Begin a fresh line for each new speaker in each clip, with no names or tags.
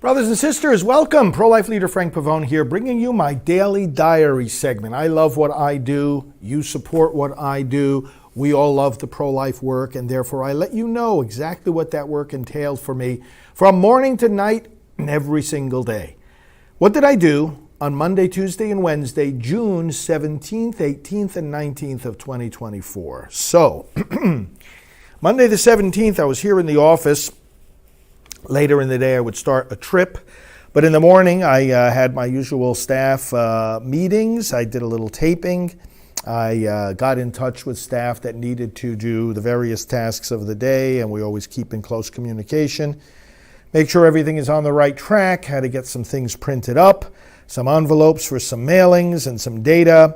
Brothers and sisters, welcome. Pro-life leader Frank Pavone here, bringing you my daily diary segment. I love what I do. You support what I do. We all love the pro-life work, and therefore I let you know exactly what that work entails for me from morning to night and every single day. What did I do on Monday, Tuesday, and Wednesday, June 17th, 18th, and 19th of 2024? So, Monday the 17th, I was here in the office. Later in the day, I would start a trip. But in the morning, I had my usual staff meetings. I did a little taping. I got in touch with staff that needed to do the various tasks of the day, and we always keep in close communication. Make sure everything is on the right track, had to get some things printed up, some envelopes for some mailings and some data.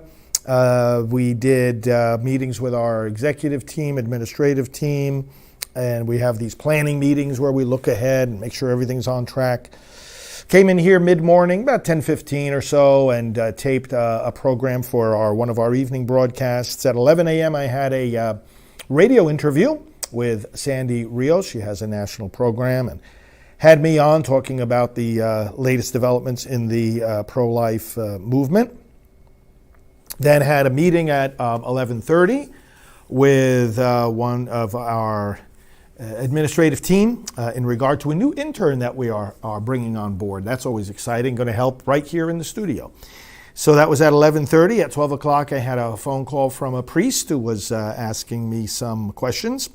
We did meetings with our executive team, administrative team, and we have these planning meetings where we look ahead and make sure everything's on track. Came in here mid-morning, about 10:15 or so, and taped a program for one of our evening broadcasts. At 11 a.m., I had a radio interview with Sandy Rios. She has a national program and had me on talking about the latest developments in the pro-life movement. Then had a meeting at 11:30 with one of our administrative team in regard to a new intern that we are bringing on board. That's always exciting, going to help right here in the studio. So that was at 11:30. At 12 o'clock, I had a phone call from a priest who was asking me some questions.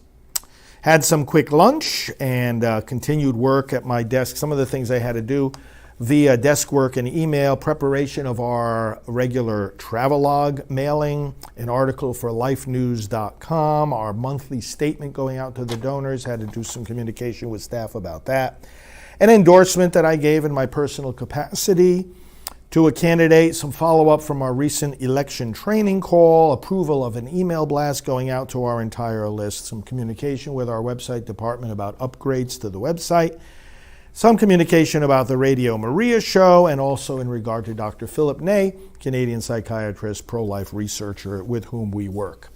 Had some quick lunch and continued work at my desk. Some of the things I had to do via desk work and email, preparation of our regular travelogue mailing, an article for lifenews.com, our monthly statement going out to the donors, had to do some communication with staff about that. An endorsement that I gave in my personal capacity to a candidate, some follow-up from our recent election training call, approval of an email blast going out to our entire list, some communication with our website department about upgrades to the website, some communication about the Radio Maria show, and also in regard to Dr. Philip Ney, Canadian psychiatrist, pro-life researcher with whom we work.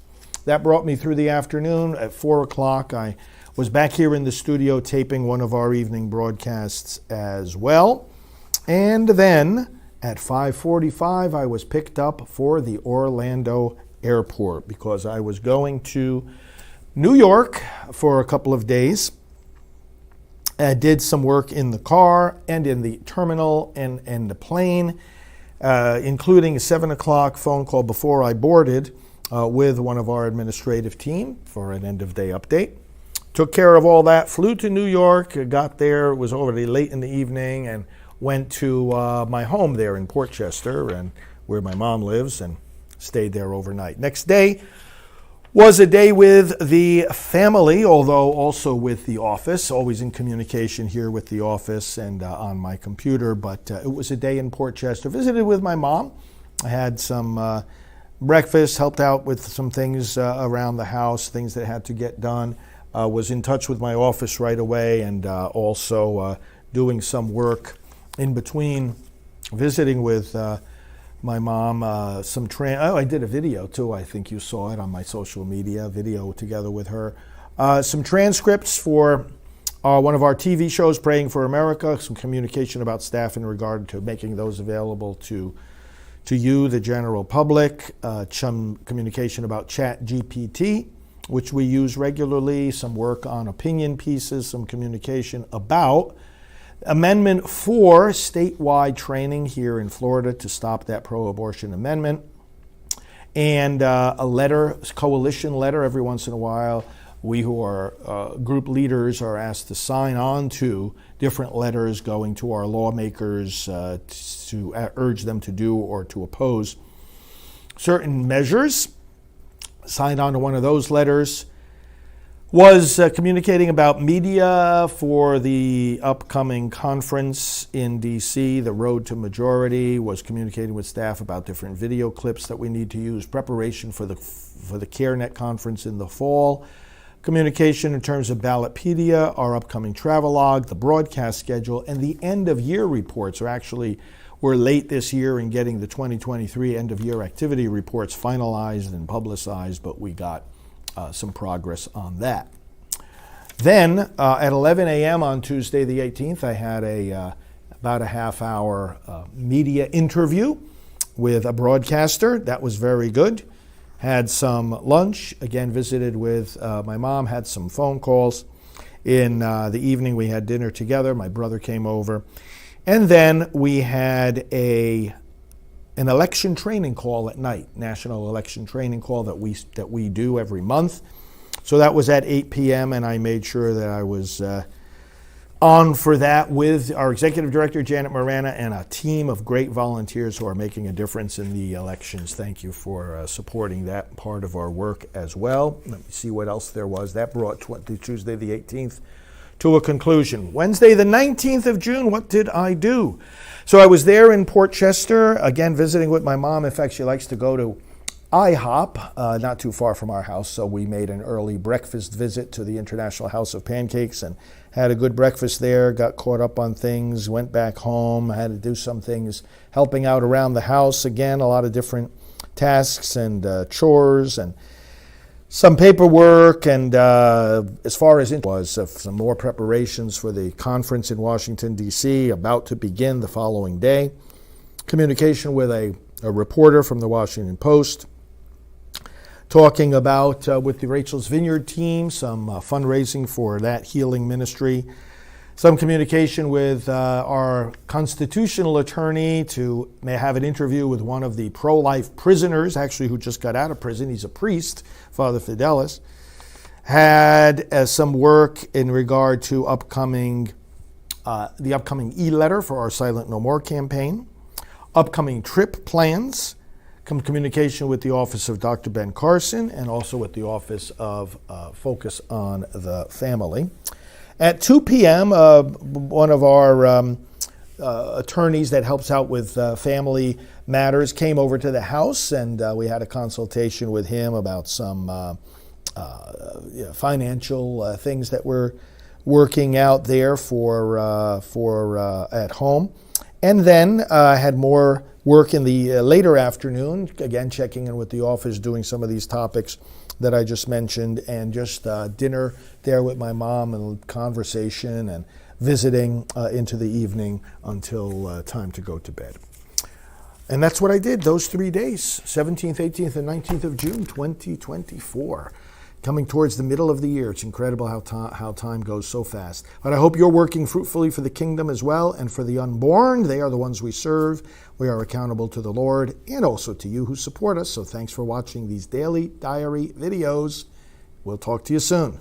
That brought me through the afternoon. At 4 o'clock, I was back here in the studio taping one of our evening broadcasts as well. And then at 5:45, I was picked up for the Orlando airport because I was going to New York for a couple of days. I did some work in the car and in the terminal and the plane, including a 7 o'clock phone call before I boarded with one of our administrative team for an end-of-day update. Took care of all that, flew to New York, got there, it was already late in the evening, and went to my home there in Port Chester, and where my mom lives, and stayed there overnight. Next day was a day with the family, although also with the office, always in communication here with the office and on my computer, but it was a day in Port Chester. Visited with my mom. I had some breakfast, helped out with some things around the house, things that had to get done. Was in touch with my office right away, and also doing some work in between visiting with my mom. I did a video too. I think you saw it on my social media, video together with her. Some transcripts for one of our TV shows, Praying for America, some communication about staff in regard to making those available to you, the general public, some communication about ChatGPT, which we use regularly, some work on opinion pieces, some communication about Amendment 4, statewide training here in Florida to stop that pro-abortion amendment, and a letter, coalition letter. Every once in a while, we who are group leaders are asked to sign on to different letters going to our lawmakers to urge them to do or to oppose certain measures. Signed on to one of those letters. Was communicating about media for the upcoming conference in D.C., the Road to Majority. Was communicating with staff about different video clips that we need to use. Preparation for the CareNet conference in the fall. Communication in terms of Ballotpedia, our upcoming travelogue, the broadcast schedule, and the end-of-year reports. We're late this year in getting the 2023 end-of-year activity reports finalized and publicized, but we got some progress on that. Then at 11 a.m. on Tuesday the 18th, I had about a half-hour media interview with a broadcaster. That was very good. Had some lunch, again visited with my mom, had some phone calls. In the evening we had dinner together. My brother came over. And then we had an election training call at night, national election training call that we do every month. So that was at 8 p.m. and I made sure that I was on for that with our executive director, Janet Morana, and a team of great volunteers who are making a difference in the elections. Thank you for supporting that part of our work as well. Let me see what else there was. That brought Tuesday the 18th to a conclusion. Wednesday the 19th of June, what did I do? So I was there in Port Chester, again visiting with my mom. In fact, she likes to go to IHOP, not too far from our house, so we made an early breakfast visit to the International House of Pancakes and had a good breakfast there, got caught up on things, went back home, had to do some things, helping out around the house. Again, a lot of different tasks and chores and some paperwork, and as far as it was, some more preparations for the conference in Washington, D.C., about to begin the following day. Communication with a reporter from the Washington Post, talking about, with the Rachel's Vineyard team, some fundraising for that healing ministry, some communication with our constitutional attorney to have an interview with one of the pro-life prisoners, actually, who just got out of prison. He's a priest, Father Fidelis. Had some work in regard to the upcoming e-letter for our Silent No More campaign, upcoming trip plans, communication with the office of Dr. Ben Carson, and also with the office of Focus on the Family. At 2 p.m., one of our attorneys that helps out with family matters came over to the house, and we had a consultation with him about some financial things that we're working out there for at home. And then I had more work in the later afternoon, again checking in with the office, doing some of these topics that I just mentioned, and just dinner there with my mom and conversation and visiting into the evening until time to go to bed. And that's what I did those 3 days, 17th, 18th, and 19th of June, 2024. Coming towards the middle of the year. It's incredible how time goes so fast. But I hope you're working fruitfully for the kingdom as well, and for the unborn. They are the ones we serve. We are accountable to the Lord and also to you who support us. So thanks for watching these daily diary videos. We'll talk to you soon.